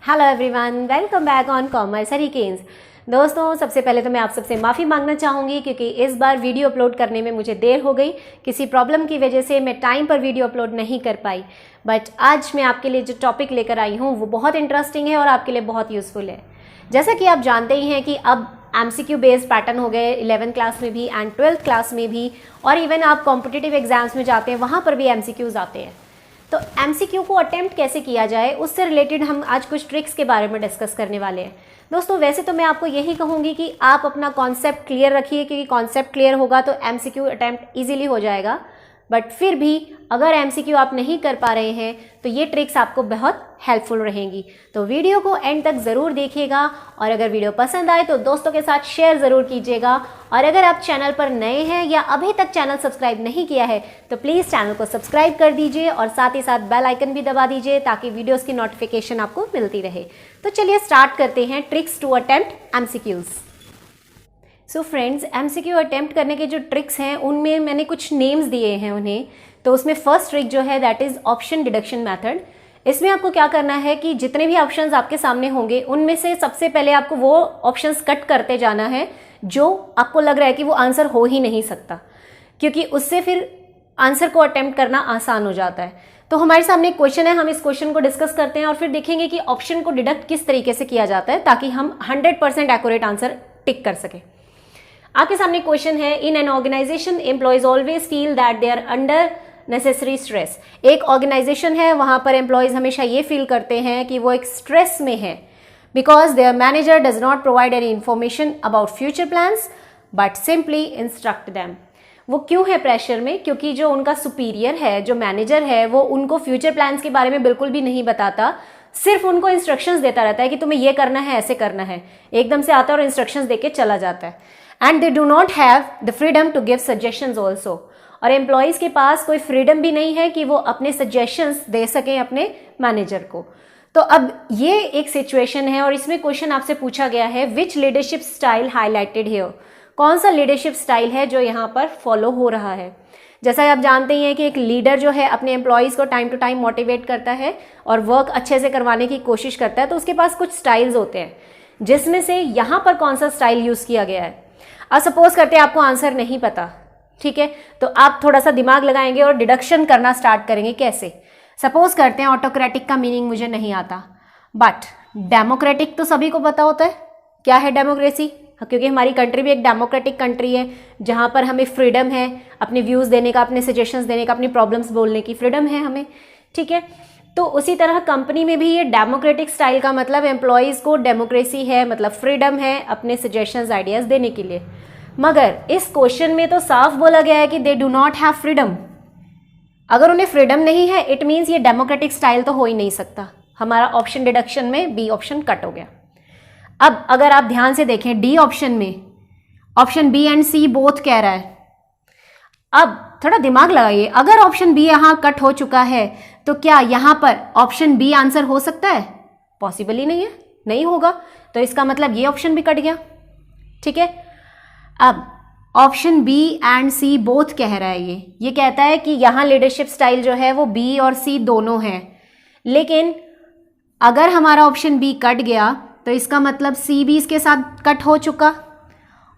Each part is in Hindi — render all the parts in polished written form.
Hello everyone, welcome back on commerce hurricanes. दोस्तों, सबसे पहले तो मैं आप सबसे माफ़ी मांगना चाहूँगी क्योंकि इस बार वीडियो अपलोड करने में मुझे देर हो गई। किसी प्रॉब्लम की वजह से मैं टाइम पर वीडियो अपलोड नहीं कर पाई। बट आज मैं आपके लिए जो टॉपिक लेकर आई हूँ वो बहुत इंटरेस्टिंग है और आपके लिए बहुत यूज़फुल है। जैसा कि आप जानते ही हैं कि अब MCQ बेस्ड पैटर्न हो गए 11th क्लास में भी एंड 12th क्लास में भी, और इवन आप कॉम्पिटिटिव एग्जाम्स में जाते हैं वहाँ पर भी MCQs आते हैं। तो MCQ को अटेम्प्ट कैसे किया जाए, उससे रिलेटेड हम आज कुछ ट्रिक्स के बारे में डिस्कस करने वाले हैं। दोस्तों, वैसे तो मैं आपको यही कहूँगी कि आप अपना कॉन्सेप्ट क्लियर रखिए, क्योंकि कॉन्सेप्ट क्लियर होगा तो MCQ अटेम्प्ट ईजिली हो जाएगा। बट फिर भी अगर MCQ आप नहीं कर पा रहे हैं तो ये ट्रिक्स आपको बहुत हेल्पफुल रहेंगी। तो वीडियो को एंड तक ज़रूर देखिएगा, और अगर वीडियो पसंद आए तो दोस्तों के साथ शेयर ज़रूर कीजिएगा। और अगर आप चैनल पर नए हैं या अभी तक चैनल सब्सक्राइब नहीं किया है तो प्लीज़ चैनल को सब्सक्राइब कर दीजिए और साथ ही साथ बेल आइकन भी दबा दीजिए ताकि वीडियोज़ की नोटिफिकेशन आपको मिलती रहे। तो चलिए स्टार्ट करते हैं tricks to attempt MCQs। So friends, MCQ attempt करने के जो ट्रिक्स हैं उनमें मैंने कुछ नेम्स दिए हैं उन्हें। तो उसमें फर्स्ट ट्रिक जो है that is option deduction method. इसमें आपको क्या करना है कि जितने भी ऑप्शंस आपके सामने होंगे उनमें से सबसे पहले आपको वो ऑप्शंस कट करते जाना है जो आपको लग रहा है कि वो आंसर हो ही नहीं सकता, क्योंकि उससे फिर आंसर को अटेम्प्ट करना आसान हो जाता है। तो हमारे सामने एक क्वेश्चन है, हम इस क्वेश्चन को डिस्कस करते हैं और फिर देखेंगे कि ऑप्शन को डिडक्ट किस तरीके से किया जाता है ताकि हम 100% एक्यूरेट आंसर टिक कर सकें। आपके सामने क्वेश्चन है, in an organization employees always feel that they are under necessary stress. एक ऑर्गेनाइजेशन है, वहां पर एम्प्लॉयज हमेशा ये फील करते हैं कि वो एक स्ट्रेस में है, because there manager does not provide any information about future plans but simply instruct them. वो क्यों है प्रेशर में? क्योंकि जो उनका सुपीरियर है, जो मैनेजर है, वो उनको फ्यूचर प्लान्स के बारे में बिल्कुल भी नहीं बताता, सिर्फ उनको इंस्ट्रक्शंस देता रहता है कि तुम्हें ये करना है, ऐसे करना है। एकदम से आता है और इंस्ट्रक्शंस देके चला जाता है। And they do not have the freedom to give suggestions also. और एम्प्लॉयज के पास कोई फ्रीडम भी नहीं है कि वो अपने सजेशंस दे सकें अपने मैनेजर को। तो अब ये एक सिचुएशन है और इसमें क्वेश्चन आपसे पूछा गया है, विच लीडरशिप स्टाइल हाईलाइटेड हियर। कौन सा लीडरशिप स्टाइल है जो यहाँ पर फॉलो हो रहा है? जैसा आप जानते ही हैं कि एक लीडर जो है अपने एम्प्लॉयज़ को टाइम टू टाइम मोटिवेट करता है और वर्क अच्छे से करवाने की कोशिश करता है, तो उसके पास कुछ स्टाइल्स होते हैं, जिसमें से यहाँ पर कौन सा स्टाइल यूज़ किया गया है। अब सपोज करते हैं आपको आंसर नहीं पता, ठीक है, तो आप थोड़ा सा दिमाग लगाएंगे और डिडक्शन करना स्टार्ट करेंगे। कैसे? सपोज करते हैं ऑटोक्रेटिक का मीनिंग मुझे नहीं आता, बट डेमोक्रेटिक तो सभी को पता होता है। क्या है डेमोक्रेसी? क्योंकि हमारी कंट्री भी एक डेमोक्रेटिक कंट्री है जहाँ पर हमें फ्रीडम है अपने व्यूज़ देने का, अपने सजेशंस देने का, अपनी प्रॉब्लम्स बोलने की फ्रीडम है हमें, ठीक है। तो उसी तरह कंपनी में भी ये डेमोक्रेटिक स्टाइल का मतलब एम्प्लॉयज़ को डेमोक्रेसी है, मतलब फ्रीडम है अपने सजेशंस आइडियाज़ देने के लिए। मगर इस क्वेश्चन में तो साफ बोला गया है कि they do not have freedom. अगर उन्हें फ्रीडम नहीं है, इट मीन्स ये डेमोक्रेटिक स्टाइल तो हो ही नहीं सकता। हमारा ऑप्शन डिडक्शन में बी ऑप्शन कट हो गया। अब अगर आप ध्यान से देखें डी ऑप्शन में, option B and C both कह रहा है। अब थोड़ा दिमाग लगाइए, अगर ऑप्शन बी यहाँ कट हो चुका है तो क्या यहाँ पर ऑप्शन बी आंसर हो सकता है? पॉसिबल ही नहीं है, नहीं होगा। तो इसका मतलब ये ऑप्शन भी कट गया, ठीक है। अब option B and C both कह रहा है, ये कहता है कि यहाँ लीडरशिप स्टाइल जो है वो बी और सी दोनों है। लेकिन अगर हमारा ऑप्शन बी कट गया तो इसका मतलब सी भी इसके साथ कट हो चुका,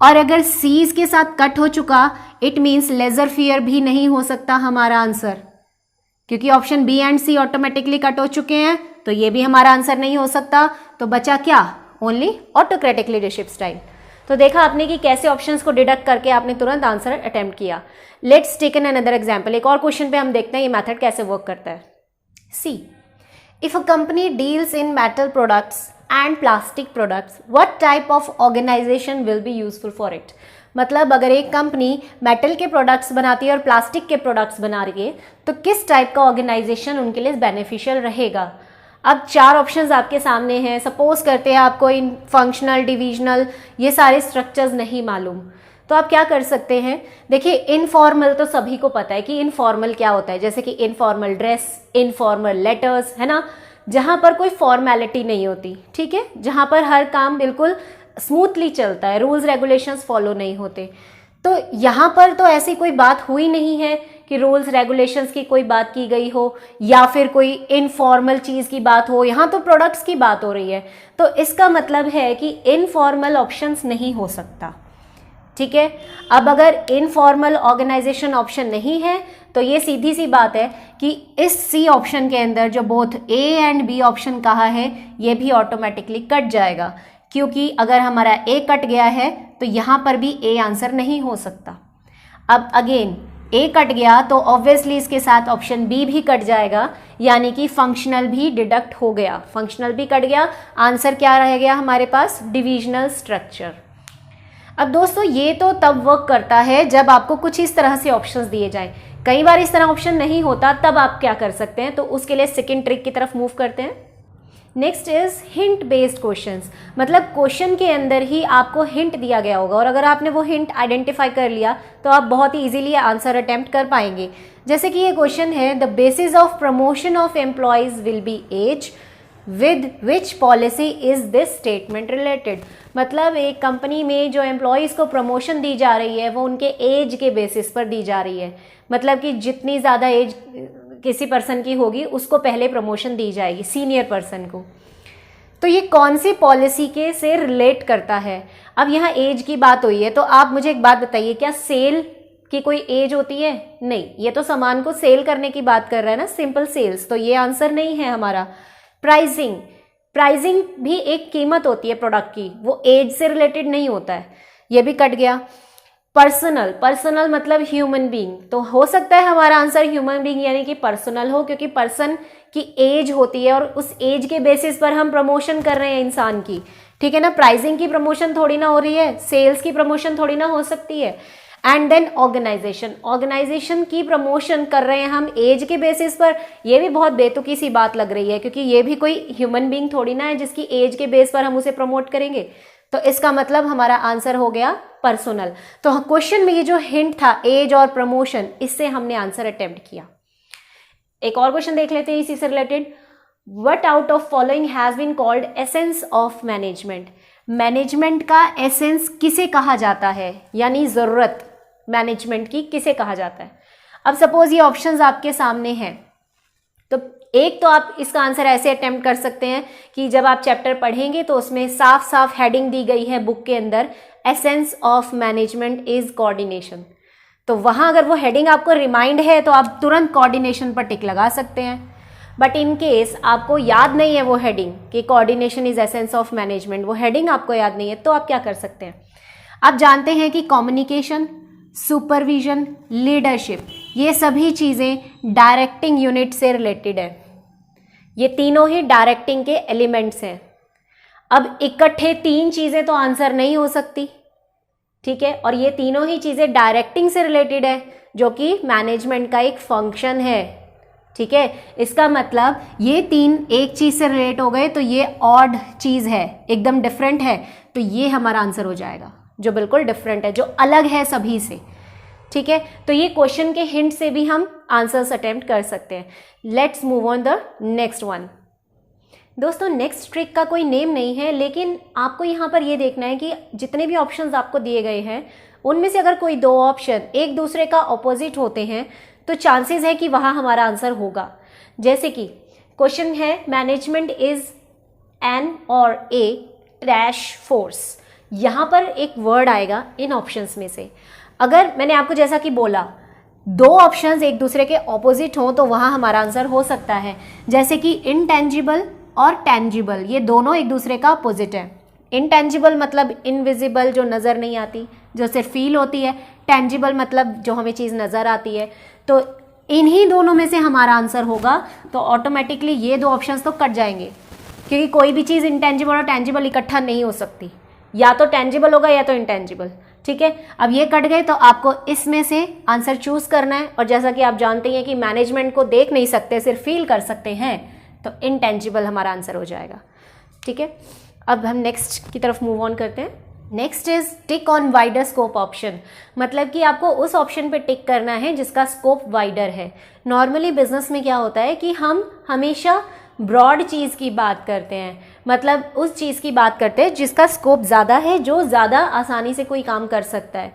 और अगर सी इसके साथ कट हो चुका इट मीन्स लेजर फियर भी नहीं हो सकता हमारा आंसर, क्योंकि option B and C automatically cut हो चुके हैं, तो ये भी हमारा आंसर नहीं हो सकता। तो बचा क्या? Only autocratic leadership style. तो देखा आपने कि कैसे ऑप्शंस को डिडक्ट करके आपने तुरंत आंसर अटेम्प्ट किया। Let's take an another example. एक और क्वेश्चन पे हम देखते हैं ये मेथड कैसे वर्क करता है। See, if a company deals in metal products and plastic products, what type of organization will be useful for it. मतलब अगर एक कंपनी मेटल के प्रोडक्ट्स बनाती है और प्लास्टिक के प्रोडक्ट्स बना रही है तो किस टाइप का ऑर्गेनाइजेशन उनके लिए बेनिफिशियल रहेगा। अब चार ऑप्शंस आपके सामने हैं। सपोज करते हैं आपको इन फंक्शनल, डिविजनल, ये सारे स्ट्रक्चर्स नहीं मालूम, तो आप क्या कर सकते हैं? देखिए, इनफॉर्मल तो सभी को पता है कि इनफॉर्मल क्या होता है, जैसे कि इनफॉर्मल ड्रेस, इनफॉर्मल लेटर्स, है ना, जहाँ पर कोई फॉर्मेलिटी नहीं होती, ठीक है, जहाँ पर हर काम बिल्कुल स्मूथली चलता है, रूल्स रेगुलेशंस फॉलो नहीं होते। तो यहाँ पर तो ऐसी कोई बात हुई नहीं है कि रूल्स रेगुलेशंस की कोई बात की गई हो या फिर कोई इनफॉर्मल चीज़ की बात हो, यहाँ तो प्रोडक्ट्स की बात हो रही है। तो इसका मतलब है कि इनफॉर्मल ऑप्शंस नहीं हो सकता, ठीक है। अब अगर इनफॉर्मल ऑर्गेनाइजेशन ऑप्शन नहीं है तो ये सीधी सी बात है कि इस सी ऑप्शन के अंदर जो both A and B option कहा है ये भी ऑटोमेटिकली कट जाएगा, क्योंकि अगर हमारा ए कट गया है तो यहाँ पर भी ए आंसर नहीं हो सकता। अब अगेन ए कट गया तो ऑब्वियसली इसके साथ ऑप्शन बी भी कट जाएगा, यानी कि फंक्शनल भी डिडक्ट हो गया, फंक्शनल भी कट गया। आंसर क्या रह गया हमारे पास? Divisional structure. अब दोस्तों ये तो तब वर्क करता है जब आपको कुछ इस तरह से ऑप्शंस दिए जाएं। कई बार इस तरह ऑप्शन नहीं होता, तब आप क्या कर सकते हैं? तो उसके लिए सेकंड ट्रिक की तरफ मूव करते हैं। Next is hint based questions, मतलब क्वेश्चन के अंदर ही आपको हिंट दिया गया होगा और अगर आपने वो हिंट आइडेंटिफाई कर लिया तो आप बहुत ही इजीली आंसर अटेम्प्ट कर पाएंगे। जैसे कि ये क्वेश्चन है, the basis of promotion of employees will be as, with which policy is this statement related. मतलब एक कंपनी में जो एम्प्लॉयज़ को प्रमोशन दी जा रही है वो उनके एज के बेसिस पर दी जा रही है, मतलब कि जितनी ज़्यादा एज किसी पर्सन की होगी उसको पहले प्रमोशन दी जाएगी, सीनियर पर्सन को। तो ये कौन सी पॉलिसी के से रिलेट करता है? अब यहाँ एज की बात हुई है तो आप मुझे एक बात बताइए, क्या सेल की कोई एज होती है? नहीं, ये तो सामान को सेल करने की बात कर रहा है ना, सिंपल सेल्स, तो ये आंसर नहीं है हमारा। प्राइसिंग, प्राइसिंग भी एक कीमत होती है प्रोडक्ट की, वो एज से रिलेटेड नहीं होता है, ये भी कट गया। पर्सनल, पर्सनल मतलब ह्यूमन बीइंग, तो हो सकता है हमारा आंसर ह्यूमन बीइंग यानी कि पर्सनल हो, क्योंकि पर्सन की एज होती है और उस एज के बेसिस पर हम प्रमोशन कर रहे हैं इंसान की, ठीक है ना। प्राइसिंग की प्रमोशन थोड़ी ना हो रही है, सेल्स की प्रमोशन थोड़ी ना हो सकती है। एंड देन ऑर्गेनाइजेशन, ऑर्गेनाइजेशन की प्रमोशन कर रहे हैं हम एज के बेसिस पर, ये भी बहुत बेतुकी सी बात लग रही है, क्योंकि ये भी कोई ह्यूमन बीइंग थोड़ी ना है जिसकी एज के बेस पर हम उसे प्रमोट करेंगे। तो इसका मतलब हमारा आंसर हो गया पर्सनल। तो क्वेश्चन में ये जो हिंट था एज और प्रमोशन, इससे हमने आंसर अटेम्प्ट किया। एक और क्वेश्चन देख लेते हैं इसी से related. What out of following has been called essence of management. Management का एसेंस किसे कहा जाता है, यानी जरूरत मैनेजमेंट की किसे कहा जाता है? अब सपोज ये ऑप्शंस आपके सामने हैं, तो एक तो आप इसका आंसर ऐसे अटेम्प्ट कर सकते हैं कि जब आप चैप्टर पढ़ेंगे तो उसमें साफ साफ हेडिंग दी गई है बुक के अंदर, essence of management is coordination. तो वहां अगर वो हेडिंग आपको रिमाइंड है तो आप तुरंत कोऑर्डिनेशन पर टिक लगा सकते हैं। बट इन केस आपको याद नहीं है वो हेडिंग कि coordination is essence of management, वो हेडिंग आपको याद नहीं है, तो आप क्या कर सकते हैं? आप जानते हैं कि कम्युनिकेशन, सुपरविजन, लीडरशिप, ये सभी चीज़ें डायरेक्टिंग यूनिट से रिलेटेड है। ये तीनों ही डायरेक्टिंग के एलिमेंट्स हैं। अब इकट्ठे तीन चीज़ें तो आंसर नहीं हो सकती, ठीक है, और ये तीनों ही चीज़ें डायरेक्टिंग से रिलेटेड है, जो कि मैनेजमेंट का एक फंक्शन है, ठीक है। इसका मतलब ये तीन एक चीज़ से रिलेट हो गए तो ये ऑड चीज़ है, एकदम डिफरेंट है, तो ये हमारा आंसर हो जाएगा, जो बिल्कुल डिफरेंट है, जो अलग है सभी से, ठीक है। तो ये क्वेश्चन के हिंट से भी हम आंसर्स अटेम्प्ट कर सकते हैं। Let's move on the next one. दोस्तों नेक्स्ट ट्रिक का कोई नेम नहीं है, लेकिन आपको यहाँ पर ये देखना है कि जितने भी ऑप्शंस आपको दिए गए हैं उनमें से अगर कोई दो ऑप्शन एक दूसरे का ऑपोजिट होते हैं तो चांसेस है कि वहाँ हमारा आंसर होगा। जैसे कि क्वेश्चन है मैनेजमेंट इज एन और ए डैश फोर्स, यहाँ पर एक वर्ड आएगा इन ऑप्शंस में से। अगर मैंने आपको जैसा कि बोला दो ऑप्शंस एक दूसरे के ऑपोजिट हों तो वहाँ हमारा आंसर हो सकता है, जैसे कि इनटेंजिबल और टेंजिबल, ये दोनों एक दूसरे का अपोजिट है। इनटेंजिबल मतलब इनविजिबल, जो नज़र नहीं आती, जो सिर्फ फील होती है। टेंजिबल मतलब जो हमें चीज़ नज़र आती है। तो इन्हीं दोनों में से हमारा आंसर होगा, तो ऑटोमेटिकली ये दो ऑप्शंस तो कट जाएंगे, क्योंकि कोई भी चीज़ इंटेंजिबल और टेंजिबल इकट्ठा नहीं हो सकती, या तो टेंजिबल होगा या तो इंटेंजिबल, ठीक है। अब ये कट गए तो आपको इसमें से आंसर चूज करना है, और जैसा कि आप जानते हैं कि मैनेजमेंट को देख नहीं सकते, सिर्फ फील कर सकते हैं, तो इनटेंजिबल हमारा आंसर हो जाएगा, ठीक है। अब हम नेक्स्ट की तरफ मूव ऑन करते हैं। Next is tick on wider scope option, मतलब कि आपको उस ऑप्शन पे टिक करना है जिसका स्कोप वाइडर है। नॉर्मली बिजनेस में क्या होता है कि हम हमेशा ब्रॉड चीज़ की बात करते हैं, मतलब उस चीज़ की बात करते हैं जिसका स्कोप ज़्यादा है, जो ज़्यादा आसानी से कोई काम कर सकता है।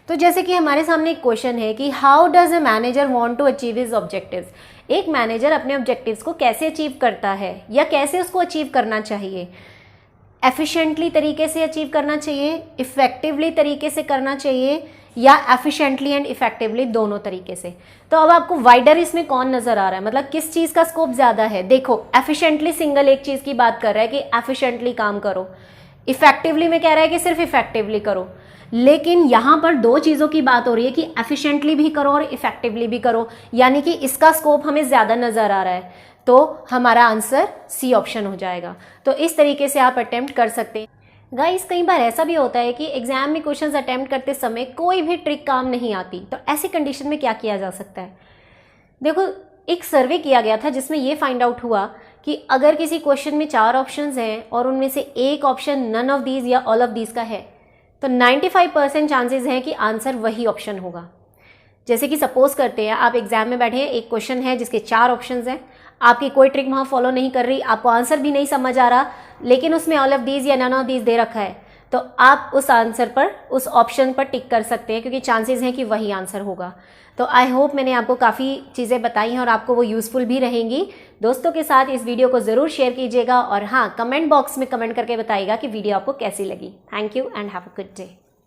तो जैसे कि हमारे सामने एक क्वेश्चन है कि how does a manager want to achieve his objectives. एक मैनेजर अपने ऑब्जेक्टिव्स को कैसे अचीव करता है या कैसे उसको अचीव करना चाहिए। एफिशिएंटली तरीके से अचीव करना चाहिए, इफ़ेक्टिवली तरीके से करना चाहिए, या एफिशिएंटली एंड इफेक्टिवली दोनों तरीके से। तो अब आपको वाइडर इसमें कौन नज़र आ रहा है, मतलब किस चीज़ का स्कोप ज़्यादा है। देखो एफिशिएंटली सिंगल एक चीज़ की बात कर रहा है कि एफिशिएंटली काम करो, इफेक्टिवली में कह रहा है कि सिर्फ इफेक्टिवली करो। लेकिन यहाँ पर दो चीज़ों की बात हो रही है कि एफिशिएंटली भी करो और इफेक्टिवली भी करो, यानी कि इसका स्कोप हमें ज़्यादा नज़र आ रहा है, तो हमारा आंसर सी ऑप्शन हो जाएगा। तो इस तरीके से आप अटेम्प्ट कर सकते हैं। गाइस कई बार ऐसा भी होता है कि एग्जाम में क्वेश्चंस अटेम्प्ट करते समय कोई भी ट्रिक काम नहीं आती, तो ऐसी कंडीशन में क्या किया जा सकता है। देखो एक सर्वे किया गया था जिसमें ये फाइंड आउट हुआ कि अगर किसी क्वेश्चन में 4 ऑप्शंस हैं और उनमें से एक ऑप्शन नन ऑफ दीज या ऑल ऑफ दीज का है, तो 95% चांसेस हैं कि आंसर वही ऑप्शन होगा। जैसे कि सपोज करते हैं आप एग्जाम में बैठे हैं, एक क्वेश्चन है जिसके 4 ऑप्शंस हैं, आपकी कोई ट्रिक वहाँ फॉलो नहीं कर रही, आपको आंसर भी नहीं समझ आ रहा, लेकिन उसमें ऑल ऑफ दीज या नन ऑफ दीज दे रखा है, तो आप उस आंसर पर, उस ऑप्शन पर टिक कर सकते हैं क्योंकि चांसेस हैं कि वही आंसर होगा। तो आई होप मैंने आपको काफ़ी चीज़ें बताई हैं और आपको वो यूज़फुल भी रहेंगी। दोस्तों के साथ इस वीडियो को ज़रूर शेयर कीजिएगा और हाँ, कमेंट बॉक्स में कमेंट करके बताइएगा कि वीडियो आपको कैसी लगी। Thank you and have a good day.